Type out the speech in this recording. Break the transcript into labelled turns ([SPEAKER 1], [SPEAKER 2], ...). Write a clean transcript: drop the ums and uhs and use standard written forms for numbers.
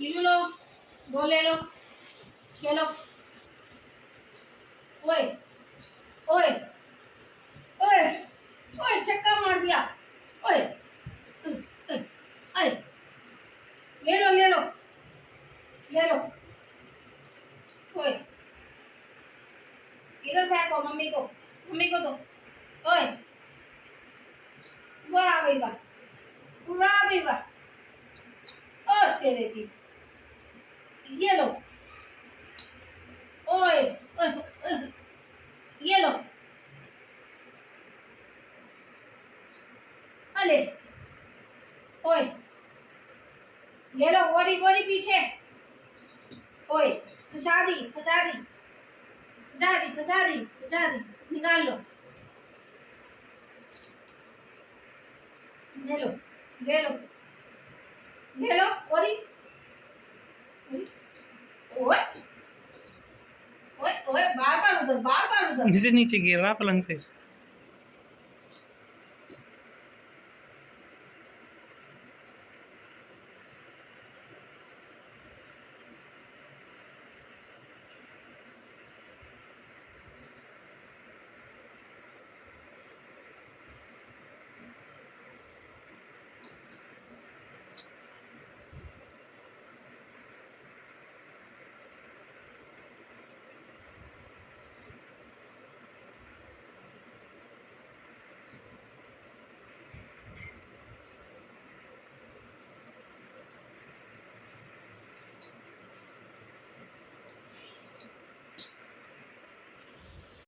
[SPEAKER 1] लीलू लो, दो ले लो, ले लो। ओए ओए ओए ओए, छक्का मार दिया। ओए ओए ओए, ओए, ले लो ले लो ले लो। ओए, इधर फेंको, मम्मी को दो। ओए, वाह भाई वाह, वाह भाई वाह। ओ तेरे की, ये लो। ओए ओए ओए, ये लो। अले, ओए, ले लो। गोरी गोरी पीछे। ओए, फंसा दी फंसा दी फंसा दी फंसा दी फंसा दी, निकाल लो। ले लो ले लो ले लो। गोरी, ओए ओए ओए, बार बार उधर, बार बार उधर।
[SPEAKER 2] नीचे नीचे गिर रहा पलंग से।